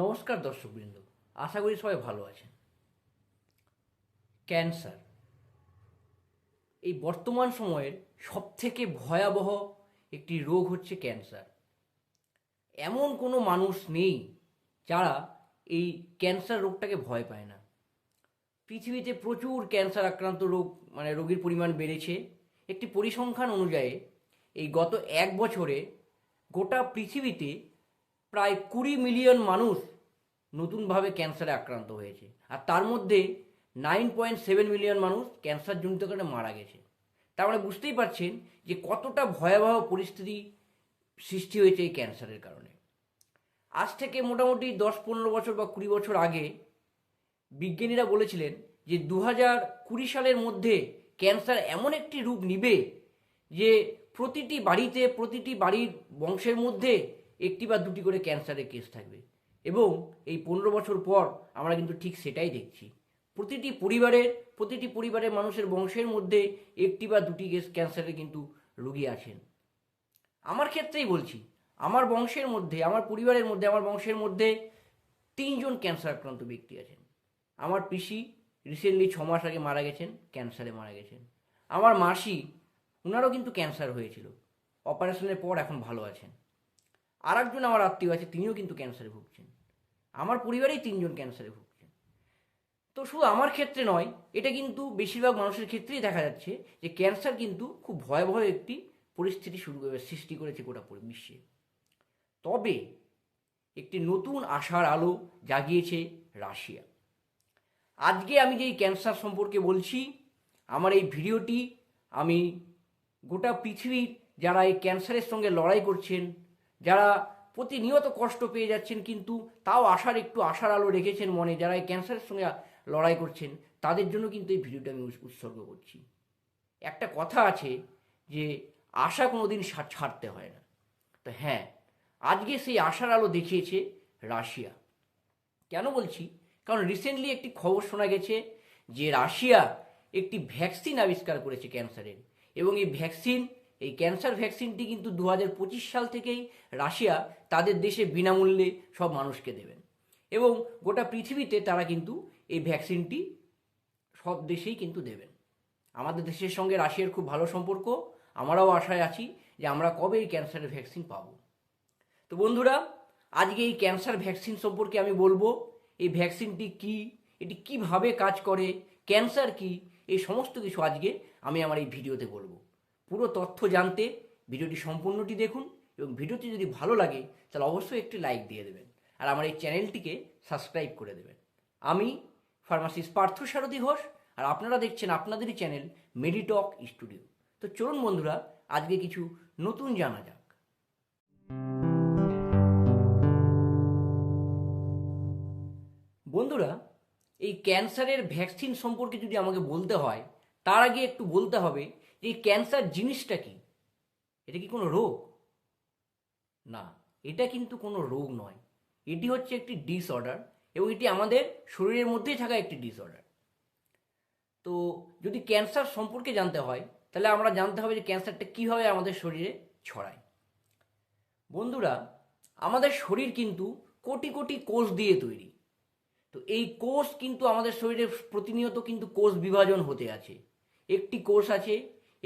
নমস্কার দর্শকবৃন্দ, আশা করি সবাই ভালো আছেন। ক্যান্সার এই বর্তমান সময়ের সবথেকে ভয়াবহ একটি রোগ হচ্ছে ক্যান্সার। এমন কোনো মানুষ নেই যারা এই ক্যান্সার রোগটাকে ভয় পায় না। পৃথিবীতে প্রচুর ক্যান্সার আক্রান্ত রোগীর পরিমাণ বেড়েছে। একটি পরিসংখ্যান অনুযায়ী এই গত এক বছরে গোটা পৃথিবীতে প্রায় 20 মিলিয়ন মানুষ নতুনভাবে ক্যান্সারে আক্রান্ত হয়েছে, আর তার মধ্যে 9.7 মিলিয়ন মানুষ ক্যান্সারজনিত কারণে মারা গেছে। তার মানে বুঝতেই পারছেন যে কতটা ভয়াবহ পরিস্থিতি সৃষ্টি হয়েছে এই ক্যান্সারের কারণে। আজ থেকে মোটামুটি 10-15 বছর বা 20 বছর আগে বিজ্ঞানীরা বলেছিলেন যে 2020 সালের মধ্যে ক্যান্সার এমন একটি রূপ নিবে যে প্রতিটি বাড়িতে, প্রতিটি বাড়ির বংশের মধ্যে একটি বা দুটি করে ক্যান্সারের কেস থাকবে। এবং এই 15 বছর পর আমরা কিন্তু ঠিক সেটাই দেখছি। প্রতিটি পরিবারের মানুষের বংশের মধ্যে একটি বা দুটি ক্যান্সারের কিন্তু রোগী আছেন। আমার ক্ষেত্রেই বলছি, আমার বংশের মধ্যে, আমার পরিবারের মধ্যে, আমার বংশের মধ্যে 3জন ক্যান্সার আক্রান্ত ব্যক্তি আছেন। আমার পিসি রিসেন্টলি 6 মাস আগে মারা গেছেন, ক্যান্সারে মারা গেছেন। আমার মাসি, ওনারও কিন্তু ক্যান্সার হয়েছিল, অপারেশনের পর এখন ভালো আছেন। আর একজন আমার আত্মীয় আছে, তিনিও কিন্তু ক্যান্সারে ভুগছেন। আমার পরিবারেই 3জন ক্যান্সারে ভুগছেন। তো শুধু আমার ক্ষেত্রে নয়, এটা কিন্তু বেশিরভাগ মানুষের ক্ষেত্রেই দেখা যাচ্ছে যে ক্যান্সার কিন্তু খুব ভয়াবহ একটি পরিস্থিতি সৃষ্টি করেছে গোটা বিশ্বে। তবে একটি নতুন আশার আলো জাগিয়েছে রাশিয়া। আজকে আমি যেই ক্যান্সার সম্পর্কে বলছি, আমার এই ভিডিওটি আমি গোটা পৃথিবীর যারা এই ক্যান্সারের সঙ্গে লড়াই করছেন, যারা প্রতিনিয়ত কষ্ট পেয়ে যাচ্ছেন কিন্তু তাও আশার আলো রেখেছেন মনে, যারা এই ক্যান্সারের সঙ্গে লড়াই করছেন, তাদের জন্য কিন্তু এই ভিডিওটা আমি উৎসর্গ করছি। একটা কথা আছে যে আশা কোনোদিন ছাড়তে হয় না। তো হ্যাঁ, আজকে সেই আশার আলো দেখিয়েছে রাশিয়া। কেন বলছি? কারণ রিসেন্টলি একটি খবর শোনা গেছে যে রাশিয়া একটি ভ্যাকসিন আবিষ্কার করেছে ক্যান্সারের। এবং এই ক্যান্সার ভ্যাকসিনটি কিন্তু 2025 সাল থেকেই রাশিয়া তাদের দেশে বিনামূল্যে সব মানুষকে দেবেন। এবং গোটা পৃথিবীতে তারা কিন্তু এই ভ্যাকসিনটি সব দেশেই কিন্তু দেবেন। আমাদের দেশের সঙ্গে রাশিয়ার খুব ভালো সম্পর্ক। আমরাও আশায় আছি যে আমরা কবে এই ক্যান্সারের ভ্যাকসিন পাবো। তো বন্ধুরা, আজকে এই ক্যান্সার ভ্যাকসিন সম্পর্কে আমি বলবো। এই ভ্যাকসিনটি কি, এটি কিভাবে কাজ করে, ক্যান্সার কি, এই সমস্ত কিছু আজকে আমি আমার এই ভিডিওতে বলবো। পুরো তথ্য জানতে ভিডিওটি সম্পূর্ণটি দেখুন, এবং ভিডিওটি যদি ভালো লাগে তাহলে অবশ্যই একটি লাইক দিয়ে দেবেন, আর আমার এই চ্যানেলটিকে সাবস্ক্রাইব করে দেবেন। আমি ফার্মাসিস্ট পার্থসারথী ঘোষ, আর আপনারা দেখছেন আপনাদেরই চ্যানেল মেডিটক স্টুডিও। তো চলুন বন্ধুরা, আজকে কিছু নতুন জানা যাক। বন্ধুরা, এই ক্যান্সারের ভ্যাকসিন সম্পর্কে যদি আমাকে বলতে হয়, তার আগে একটু বলতে হবে যে এই ক্যান্সার জিনিসটা কি। এটা কি কোনো রোগ? না, এটা কিন্তু কোনো রোগ নয়। এটি হচ্ছে একটি ডিসঅর্ডার, এবং এটি আমাদের শরীরের মধ্যেই থাকা একটি ডিসঅর্ডার। তো যদি ক্যান্সার সম্পর্কে জানতে হয়, তাহলে আমরা জানতে হবে যে ক্যান্সারটা কীভাবে আমাদের শরীরে ছড়ায়। বন্ধুরা, আমাদের শরীর কিন্তু কোটি কোটি কোষ দিয়ে তৈরি। তো এই কোষ কিন্তু আমাদের শরীরে প্রতিনিয়ত কিন্তু কোষ বিভাজন হতে আছে। একটি কোষ আছে,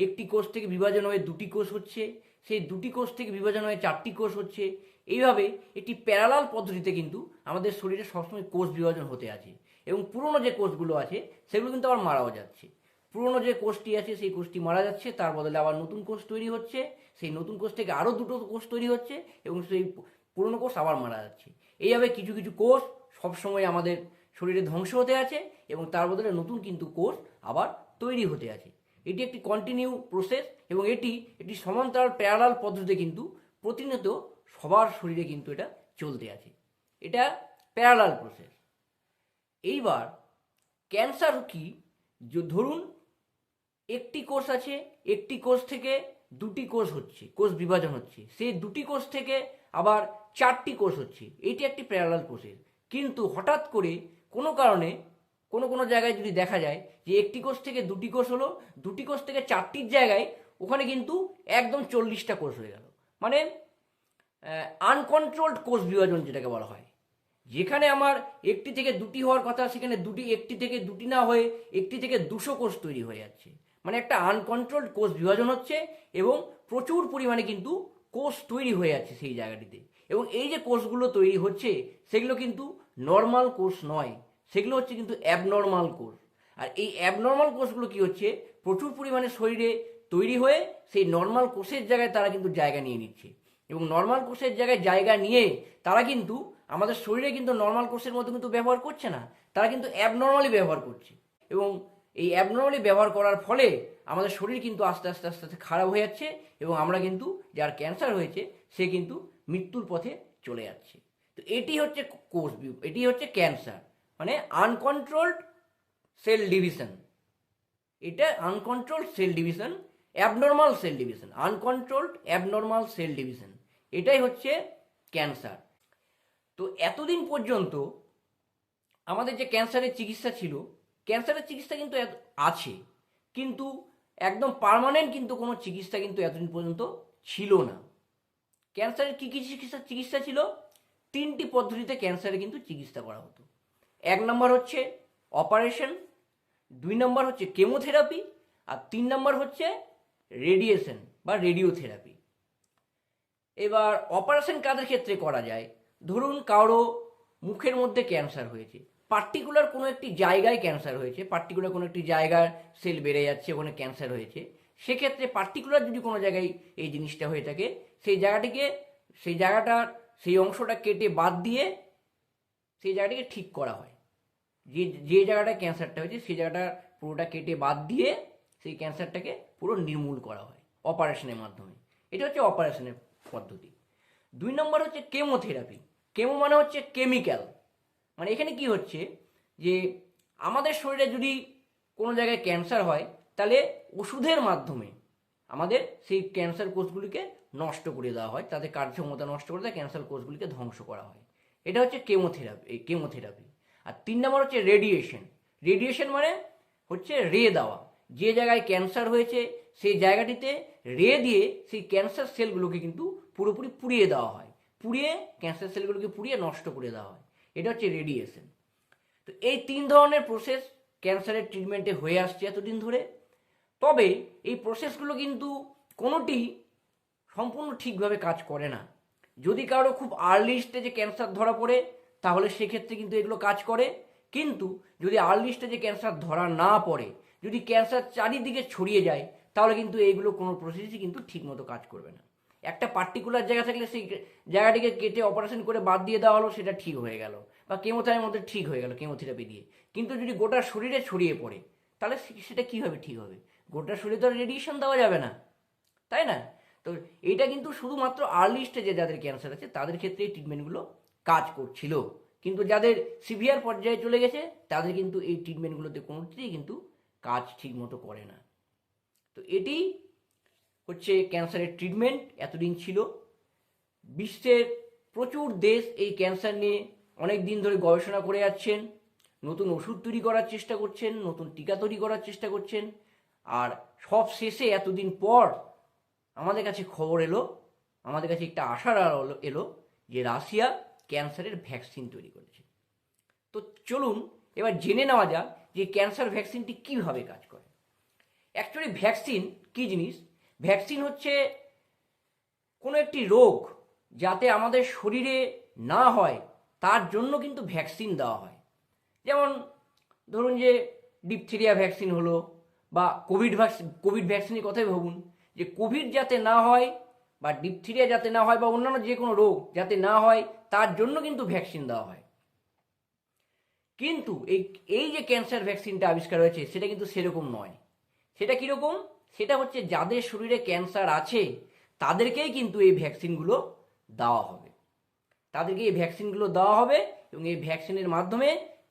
একটি কোষ থেকে বিভাজন হয়ে দুটি কোষ হচ্ছে, সেই দুটি কোষ থেকে বিভাজন হয়ে চারটি কোষ হচ্ছে। এইভাবে একটি প্যারালাল পদ্ধতিতে কিন্তু আমাদের শরীরে সবসময় কোষ বিভাজন হতে আছে। এবং পুরনো যে কোষগুলো আছে সেগুলো কিন্তু আবার মারাও যাচ্ছে। পুরনো যে কোষটি আছে সেই কোষটি মারা যাচ্ছে, তার বদলে আবার নতুন কোষ তৈরি হচ্ছে, সেই নতুন কোষ থেকে আরও দুটো কোষ তৈরি হচ্ছে, এবং সেই পুরনো কোষ আবার মারা যাচ্ছে। এইভাবে কিছু কিছু কোষ সবসময় আমাদের শরীরে ধ্বংস হতে আছে, এবং তার বদলে নতুন কিন্তু কোষ আবার তৈরি হতে আছে। এটি একটি কন্টিনিউ প্রসেস, এবং এটি সমান্তরাল প্যারালাল পদ্ধতিতে কিন্তু প্রতিনিয়ত সবার শরীরে কিন্তু এটা চলতে আছে। এটা প্যারালাল প্রসেস। এইবার ক্যান্সার কি? ধরুন একটি কোষ আছে, একটি কোষ থেকে দুটি কোষ হচ্ছে, কোষ বিভাজন হচ্ছে, সেই দুটি কোষ থেকে আবার চারটি কোষ হচ্ছে। এটি একটি প্যারালাল প্রসেস। কিন্তু হঠাৎ করে কোনো কারণে কোনো জায়গায় যদি দেখা যায় যে একটি কোষ থেকে দুটি কোষ হলো, দুটি কোষ থেকে চারটির জায়গায় ওখানে কিন্তু একদম 40টা কোষ হয়ে গেল। মানে আনকন্ট্রোলড কোষ বিভাজন যেটাকে বলা হয়, যেখানে আমার একটি থেকে দুটি হওয়ার কথা সেখানে একটি থেকে দুটি না হয়ে একটি থেকে 200 কোষ তৈরি হয়ে যাচ্ছে। মানে একটা আনকন্ট্রোলড কোষ বিভাজন হচ্ছে এবং প্রচুর পরিমাণে কিন্তু কোষ তৈরি হয়ে যাচ্ছে সেই জায়গাটিতে। এবং এই যে কোষগুলো তৈরি হচ্ছে সেগুলো কিন্তু নর্মাল কোষ নয়, সেগুলো হচ্ছে কিন্তু অ্যাবনর্মাল কোষ। আর এই অ্যাবনর্মাল কোষগুলো কি হচ্ছে, প্রচুর পরিমাণে শরীরে তৈরি হয়ে সেই নর্মাল কোষের জায়গায় তারা কিন্তু জায়গা নিয়ে নিচ্ছে। এবং নর্মাল কোষের জায়গায় জায়গা নিয়ে তারা কিন্তু আমাদের শরীরে কিন্তু নর্মাল কোষের মতো কিন্তু ব্যবহার করছে না, তারা কিন্তু অ্যাবনর্মালি ব্যবহার করছে। এবং এই অ্যাবনর্মালি ব্যবহার করার ফলে আমাদের শরীর কিন্তু আস্তে আস্তে আস্তে আস্তে খারাপ হয়ে যাচ্ছে এবং আমরা কিন্তু, যার ক্যান্সার হয়েছে সে কিন্তু মৃত্যুর পথে চলে যাচ্ছে। তো এটি হচ্ছে এটি হচ্ছে ক্যান্সার, মানে আনকন্ট্রোলড সেল ডিভিশন। এটা uncontrolled cell division, abnormal cell division, uncontrolled abnormal cell division, এটাই হচ্ছে ক্যান্সার। তো এতদিন পর্যন্ত আমাদের যে ক্যান্সারের চিকিৎসা ছিল, ক্যান্সারের চিকিৎসা কিন্তু আছে, কিন্তু একদম পার্মানেন্ট কিন্তু কোনো চিকিৎসা কিন্তু এতদিন পর্যন্ত ছিল না। ক্যান্সারের কী কী চিকিৎসা ছিল? 3টি পদ্ধতিতে ক্যান্সারের কিন্তু চিকিৎসা করা হতো। 1 নম্বর হচ্ছে অপারেশন, 2 নম্বর হচ্ছে কেমোথেরাপি, আর 3 নম্বর হচ্ছে রেডিয়েশন বা রেডিওথেরাপি। এবার অপারেশন কাদের ক্ষেত্রে করা যায়? ধরুন কারো মুখের মধ্যে ক্যান্সার হয়েছে, পার্টিকুলার কোনো একটি জায়গায় ক্যান্সার হয়েছে, পার্টিকুলার কোনো একটি জায়গার সেল বেড়ে যাচ্ছে, ওখানে ক্যান্সার হয়েছে, সেক্ষেত্রে পার্টিকুলার যদি কোনো জায়গায় এই জিনিসটা হয়ে থাকে, সেই অংশটা কেটে বাদ দিয়ে সেই জায়গাটিকে ঠিক করা হয়। যে জায়গাটায় ক্যান্সারটা হয়েছে সেই জায়গাটা পুরোটা কেটে বাদ দিয়ে সেই ক্যান্সারটাকে পুরো নির্মূল করা হয় অপারেশনের মাধ্যমে। এটা হচ্ছে অপারেশনের পদ্ধতি। 2 নম্বর হচ্ছে কেমোথেরাপি। কেমো মানে হচ্ছে কেমিক্যাল, মানে এখানে কি হচ্ছে যে আমাদের শরীরে যদি কোনো জায়গায় ক্যান্সার হয় তাহলে ওষুধের মাধ্যমে আমাদের সেই ক্যান্সার কোষগুলিকে নষ্ট করে দেওয়া হয়, তাদের কার্যক্ষমতা নষ্ট করে দেওয়া, ক্যান্সার কোষগুলিকে ধ্বংস করা হয়। এটা হচ্ছে কেমোথেরাপি। আর 3 নম্বর হচ্ছে রেডিয়েশন। রেডিয়েশন মানে হচ্ছে রে দেওয়া। যে জায়গায় ক্যান্সার হয়েছে সেই জায়গাটিতে রে দিয়ে সেই ক্যান্সার সেলগুলোকে কিন্তু পুরোপুরি পুড়িয়ে দেওয়া হয়, পুড়িয়ে ক্যান্সার সেলগুলোকে পুড়িয়ে নষ্ট করে দেওয়া হয়। এটা হচ্ছে রেডিয়েশন। তো এই 3 ধরনের প্রসেস ক্যান্সারের ট্রিটমেন্টে হয়ে আসছে এতদিন ধরে। তবে এই প্রসেসগুলো কিন্তু কোনোটি সম্পূর্ণ ঠিকভাবে কাজ করে না। যদি কারো খুব আর্লি স্টেজে ক্যান্সার ধরা পড়ে তাহলে সেক্ষেত্রে কিন্তু এগুলো কাজ করে, কিন্তু যদি আর্লি স্টেজে ক্যান্সার ধরা না পড়ে, যদি ক্যান্সার চারিদিকে ছড়িয়ে যায়, তাহলে কিন্তু এইগুলো কোনো প্রসেসই কিন্তু ঠিকমতো কাজ করবে না। একটা পার্টিকুলার জায়গা থাকলে সেই জায়গাটিকে কেটে অপারেশন করে বাদ দিয়ে দেওয়া হলো, সেটা ঠিক হয়ে গেল, বা কেমোথেরাপির মধ্যে ঠিক হয়ে গেল কেমোথেরাপি দিয়ে। কিন্তু যদি গোটা শরীরে ছড়িয়ে পড়ে তাহলে সেটা কীভাবে ঠিক হবে? গোটা শরীরে তো রেডিয়েশন দেওয়া যাবে না, তাই না? তো এইটা কিন্তু শুধুমাত্র আর্লি স্টেজে যাদের ক্যান্সার আছে তাদের ক্ষেত্রে এই ট্রিটমেন্টগুলো কাজ করছিল, কিন্তু যাদের সিভিয়ার পর্যায়ে চলে গেছে তাদের কিন্তু এই ট্রিটমেন্টগুলোতে কোনোটিই কিন্তু কাজ ঠিক মতো করে না। তো এটি হচ্ছে ক্যান্সারের ট্রিটমেন্ট এতদিন ছিল। বিশ্বের প্রচুর দেশ এই ক্যান্সার নিয়ে অনেক দিন ধরে গবেষণা করে যাচ্ছেন, নতুন ওষুধ তৈরি করার চেষ্টা করছেন, নতুন টিকা তৈরি করার চেষ্টা করছেন। আর সব শেষে এতদিন পর আমাদের কাছে খবর এলো, আমাদের কাছে একটা আশার আলো এলো যে রাশিয়া ক্যান্সারের ভ্যাকসিন তৈরি করেছে। তো চলুন এবার জেনে নেওয়া যাক যে ক্যান্সার ভ্যাকসিনটি কীভাবে কাজ করে। অ্যাকচুয়ালি ভ্যাকসিন কী জিনিস? ভ্যাকসিন হচ্ছে কোনো একটি রোগ যাতে আমাদের শরীরে না হয় তার জন্য কিন্তু ভ্যাকসিন দেওয়া হয়। যেমন ধরুন যে ডিপথেরিয়া ভ্যাকসিন হলো, বা কোভিড ভ্যাকসিনের কথাই ভাবুন, যে কোভিড যাতে না হয় বা ডিপথেরিয়া যাতে না হয় বা অন্যান্য যে কোনো রোগ যাতে না হয় তার জন্য কিন্তু ভ্যাকসিন দেওয়া হয়। কিন্তু এই যে ক্যান্সার ভ্যাকসিনটা আবিষ্কার হয়েছে সেটা কিন্তু সেরকম নয়। সেটা কীরকম? সেটা হচ্ছে যাদের শরীরে ক্যান্সার আছে তাদেরকেই কিন্তু এই ভ্যাকসিনগুলো দেওয়া হবে, তাদেরকে এই ভ্যাকসিনগুলো দেওয়া হবে এবং এই ভ্যাকসিনের মাধ্যমে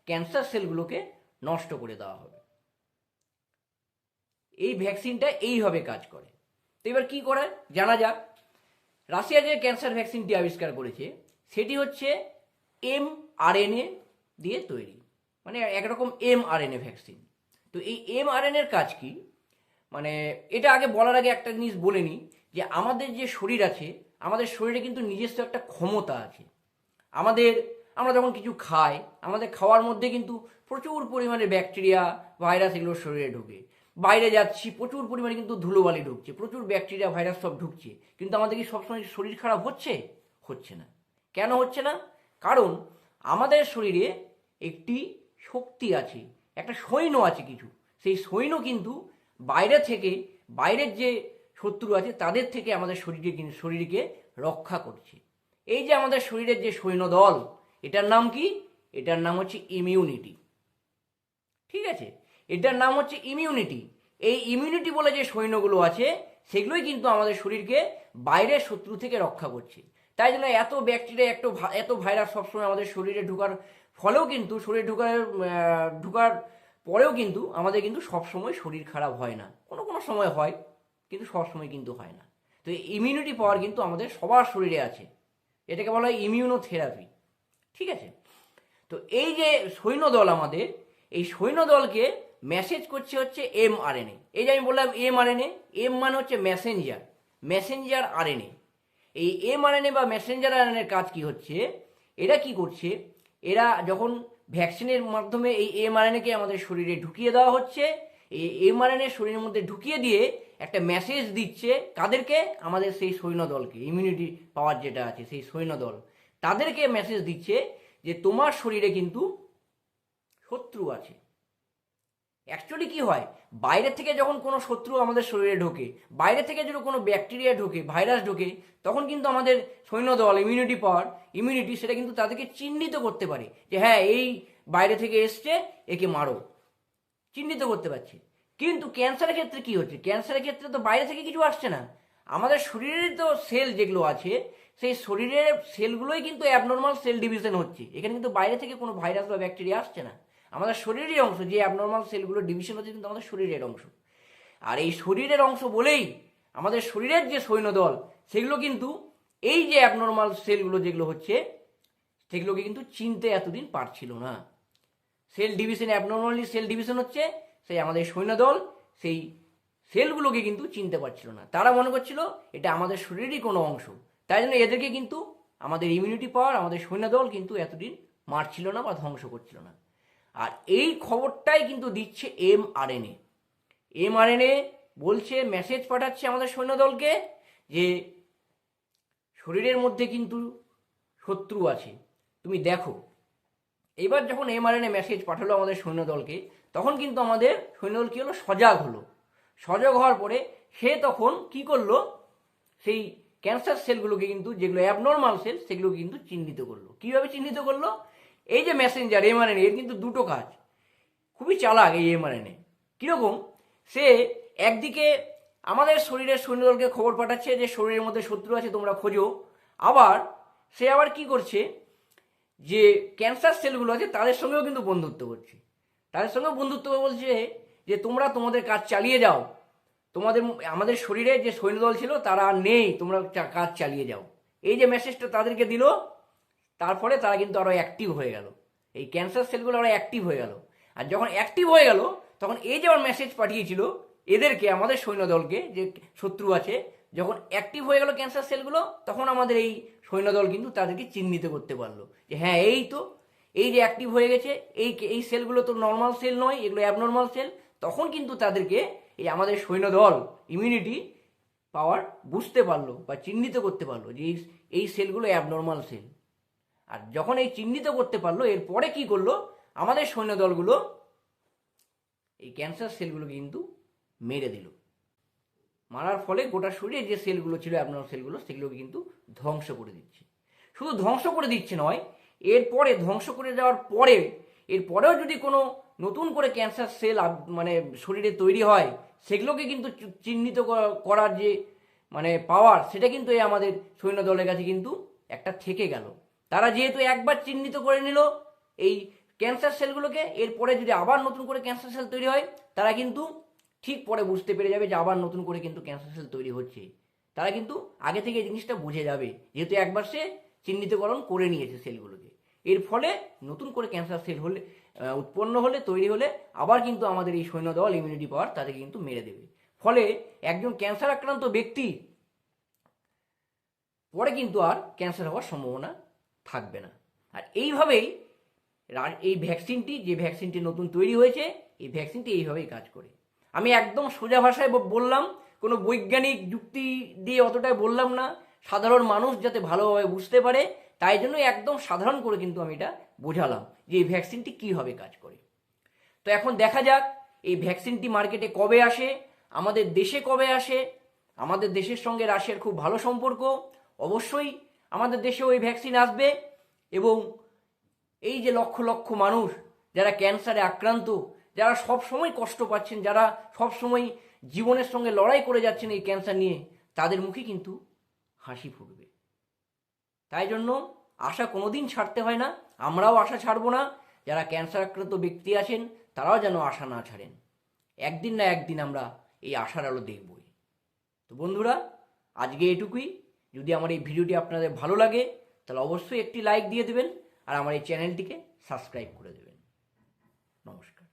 ক্যান্সার সেলগুলোকে নষ্ট করে দেওয়া হবে। এই ভ্যাকসিনটা এইভাবে কাজ করে। তো এবার কী করে জানা যাক। রাশিয়া যে ক্যান্সার ভ্যাকসিনটি আবিষ্কার করেছে সেটি হচ্ছে mRNA দিয়ে তৈরি, মানে একরকম mRNA ভ্যাকসিন। তো এই mRNA-র কাজ কি? মানে এটা আগে বলার আগে একটা জিনিস বলে নিই, যে আমাদের যে শরীর আছে, আমাদের শরীরে কিন্তু নিজস্ব একটা ক্ষমতা আছে। আমরা যখন কিছু খাই, আমাদের খাওয়ার মধ্যে কিন্তু প্রচুর পরিমাণে ব্যাকটেরিয়া, ভাইরাস এগুলো শরীরে ঢুকে। বাইরে যাচ্ছি, প্রচুর পরিমাণে কিন্তু ধুলোবালি ঢুকছে, প্রচুর ব্যাকটেরিয়া ভাইরাস সব ঢুকছে, কিন্তু আমাদের কি সবসময় শরীর খারাপ হচ্ছে? হচ্ছে না। কেন হচ্ছে না? কারণ আমাদের শরীরে একটি শক্তি আছে, একটা সৈন্য আছে কিছু। সেই সৈন্য কিন্তু বাইরে থেকে, বাইরের যে শত্রু আছে তাদের থেকে আমাদের শরীরকে রক্ষা করছে। এই যে আমাদের শরীরের যে সৈন্যদল, এটার নাম কি? এটার নাম হচ্ছে ইমিউনিটি। ঠিক আছে, এটার নাম হচ্ছে ইমিউনিটি। এই ইমিউনিটি বলে যে সৈন্যগুলো আছে, সেগুলোই কিন্তু আমাদের শরীরকে বাইরের শত্রু থেকে রক্ষা করছে। তাই জন্য এত ব্যাকটেরিয়া, এত ভাইরাস সবসময় আমাদের শরীরে ঢোকার ফলেও কিন্তু, শরীরে ঢোকার পরেও কিন্তু আমাদের কিন্তু সবসময় শরীর খারাপ হয় না। কোনো কোনো সময় হয়, কিন্তু সবসময় কিন্তু হয় না। তো এই ইমিউনিটি পাওয়ার কিন্তু আমাদের সবার শরীরে আছে, এটাকে বলা হয় ইমিউনোথেরাপি। ঠিক আছে, তো এই যে সৈন্যদল আমাদের, এই সৈন্যদলকে মেসেজ করছে হচ্ছে mRNA। এই যে আমি বললাম mRNA, এম মানে হচ্ছে মেসেঞ্জার আরএনএ। এই mRNA বা মেসেঞ্জার আরএনএর কাজ কি হচ্ছে? এরা কি করছে? এরা যখন ভ্যাকসিনের মাধ্যমে এই mRNA-কে আমাদের শরীরে ঢুকিয়ে দেওয়া হচ্ছে, এই mRNA শরীরের মধ্যে ঢুকিয়ে দিয়ে একটা মেসেজ দিচ্ছে কাদেরকে? আমাদের সেই সৈন্যদলকে, ইমিউনিটি পাওয়ার যেটা আছে সেই সৈন্যদল, তাদেরকে মেসেজ দিচ্ছে যে তোমার শরীরে কিন্তু শত্রু আছে। অ্যাকচুয়ালি কি হয়, বাইরে থেকে যখন কোনো শত্রু আমাদের শরীরে ঢোকে, বাইরে থেকে যদি কোনো ব্যাকটেরিয়া ঢোকে, ভাইরাস ঢোকে, তখন কিন্তু আমাদের সৈন্যদল, ইমিউনিটি সেটা কিন্তু তাদেরকে চিহ্নিত করতে পারে যে হ্যাঁ, এই বাইরে থেকে এসছে, একে মারো, চিহ্নিত করতে পারছে। কিন্তু ক্যান্সারের ক্ষেত্রে কি হচ্ছে? ক্যান্সারের ক্ষেত্রে তো বাইরে থেকে কিছু আসছে না, আমাদের শরীরের তো সেল যেগুলো আছে, সেই শরীরের সেলগুলোই কিন্তু অ্যাবনর্মাল সেল ডিভিশন হচ্ছে। এখানে কিন্তু বাইরে থেকে কোনো ভাইরাস বা ব্যাকটেরিয়া আসছে না, আমাদের শরীরের অংশ যে অ্যাবনর্মাল সেলগুলো ডিভিশন হচ্ছে কিন্তু আমাদের শরীরের অংশ। আর এই শরীরের অংশ বলেই আমাদের শরীরের যে সৈন্যদল, সেগুলো কিন্তু এই যে অ্যাবনর্মাল সেলগুলো যেগুলো হচ্ছে, সেগুলোকে কিন্তু চিনতে এতদিন পারছিল না। Cell division, abnormally cell division হচ্ছে, সেই আমাদের সৈন্যদল সেই সেলগুলোকে কিন্তু চিনতে পারছিল না। তারা মনে করছিল এটা আমাদের শরীরেরই কোনো অংশ। তাই জন্য এদেরকে কিন্তু আমাদের ইমিউনিটি পাওয়ার, আমাদের সৈন্যদল কিন্তু এতদিন মারছিল না বা ধ্বংস করছিল না। আর এই খবরটাই কিন্তু দিচ্ছে mRNA বলছে, মেসেজ পাঠাচ্ছে আমাদের সৈন্যদলকে যে শরীরের মধ্যে কিন্তু শত্রু আছে, তুমি দেখো। এবার যখন mRNA মেসেজ পাঠালো আমাদের সৈন্যদলকে, তখন কিন্তু আমাদের সৈন্যদল কী হলো? সজাগ হওয়ার পরে সে তখন কি করলো? সেই ক্যান্সার সেলগুলোকে কিন্তু, যেগুলো অ্যাবনর্মাল সেল, সেগুলোকে কিন্তু চিহ্নিত করলো। কীভাবে চিহ্নিত করলো? এই যে মেসেঞ্জার mRNA, এর কিন্তু দুটো কাজ, খুবই চালাক এই mRNA। কীরকম? সে একদিকে আমাদের শরীরের সৈন্যদলকে খবর পাঠাচ্ছে যে শরীরের মধ্যে শত্রু আছে, তোমরা খোঁজো। আবার সে কি করছে? যে ক্যান্সার সেলগুলো আছে তাদের সঙ্গেও কিন্তু বন্ধুত্ব করছে, তাদের সঙ্গেও বন্ধুত্ব বলছে যে তোমরা তোমাদের কাজ চালিয়ে যাও, আমাদের শরীরে যে সৈন্যদল ছিল তারা নেই, তোমরা কাজ চালিয়ে যাও। এই যে মেসেজটা তাদেরকে দিল, তারপরে তারা কিন্তু আরো অ্যাক্টিভ হয়ে গেল, এই ক্যান্সার সেলগুলো আরো অ্যাক্টিভ হয়ে গেল। আর যখন অ্যাক্টিভ হয়ে গেল, তখন এই যে আমার মেসেজ পাঠিয়েছিল এদেরকে, আমাদের সৈন্যদলকে, যে শত্রু আছে, যখন অ্যাক্টিভ হয়ে গেল ক্যান্সার সেলগুলো, তখন আমাদের এই সৈন্যদল কিন্তু তাদেরকে চিহ্নিত করতে পারলো যে হ্যাঁ, এই তো, এই যে অ্যাক্টিভ হয়ে গেছে, এই সেলগুলো তো নর্মাল সেল নয়, এগুলো অ্যাবনর্মাল সেল। তখন কিন্তু তাদেরকে এই আমাদের সৈন্যদল, ইমিউনিটি পাওয়ার বুঝতে পারলো বা চিহ্নিত করতে পারলো যে এই সেলগুলো অ্যাবনর্মাল সেল। আর যখন এই চিহ্নিত করতে পারলো, এরপরে কি করলো? আমাদের সৈন্যদলগুলো এই ক্যান্সার সেলগুলোকে কিন্তু মেরে দিল। মারার ফলে গোটা শরীরে যে সেলগুলো ছিল, অ্যাবনর্মাল সেলগুলো, সেগুলোকে কিন্তু ধ্বংস করে দিচ্ছে। শুধু ধ্বংস করে দিচ্ছে নয়, এরপরে ধ্বংস করে যাওয়ার পরে, এরপরেও যদি কোনো নতুন করে ক্যান্সার সেল মানে শরীরে তৈরি হয়, সেগুলোকে কিন্তু চিহ্নিত করার যে পাওয়ার, সেটা কিন্তু এই আমাদের সৈন্যদলের কাছে কিন্তু একটা থেকে গেল। তারা যেহেতু একবার চিহ্নিত করে নিল এই ক্যান্সার সেলগুলোকে, এরপরে যদি আবার নতুন করে ক্যান্সার সেল তৈরি হয়, তারা কিন্তু ঠিক পরে বুঝতে পেরে যাবে যে আবার নতুন করে কিন্তু ক্যান্সার সেল তৈরি হচ্ছে। তারা কিন্তু আগে থেকে এই জিনিসটা বুঝে যাবে, যেহেতু একবার সে চিহ্নিতকরণ করে নিয়েছে সেলগুলোকে। এর ফলে নতুন করে ক্যান্সার সেল উৎপন্ন হলে, তৈরি হলে, আবার কিন্তু আমাদের এই সৈন্যদল, ইমিউনিটি পাওয়ার, তাদেরকে কিন্তু মেরে দেবে। ফলে একজন ক্যান্সার আক্রান্ত ব্যক্তি পরে কিন্তু আর ক্যান্সার হওয়ার সম্ভাবনা থাকবে না। আর এইভাবেই এই ভ্যাকসিনটি, যে ভ্যাকসিনটি নতুন তৈরি হয়েছে, এই ভ্যাকসিনটি এইভাবেই কাজ করে। আমি একদম সোজা ভাষায় বললাম, কোনো বৈজ্ঞানিক যুক্তি দিয়ে অতটাই বললাম না, সাধারণ মানুষ যাতে ভালোভাবে বুঝতে পারে তাই জন্য একদম সাধারণ করে কিন্তু আমি এটা বোঝালাম যে এই ভ্যাকসিনটি কীভাবে কাজ করে। তো এখন দেখা যাক এই ভ্যাকসিনটি মার্কেটে কবে আসে, আমাদের দেশে কবে আসে। আমাদের দেশের সঙ্গে রাশিয়ার খুব ভালো সম্পর্ক, অবশ্যই আমাদের দেশেও এই ভ্যাকসিন আসবে। এবং এই যে লক্ষ লক্ষ মানুষ যারা ক্যান্সারে আক্রান্ত, যারা সব সময় কষ্ট পাচ্ছেন, যারা সব সময় জীবনের সঙ্গে লড়াই করে যাচ্ছেন এই ক্যান্সার নিয়ে, তাদের মুখে কিন্তু হাসি ফুটবে। তাই জন্য আশা কোনোদিন ছাড়তে হয় না, আমরাও আশা ছাড়বো না। যারা ক্যান্সার আক্রান্ত ব্যক্তি আছেন তারাও যেন আশা না ছাড়েন। একদিন না একদিন আমরা এই আশার আলো দেখবই। তো বন্ধুরা, আজকে এটুকুই। যদি আমার এই ভিডিওটি আপনাদের ভালো লাগে তাহলে অবশ্যই একটি লাইক দিয়ে দেবেন আর আমার এই চ্যানেলটিকে সাবস্ক্রাইব করে দেবেন। নমস্কার।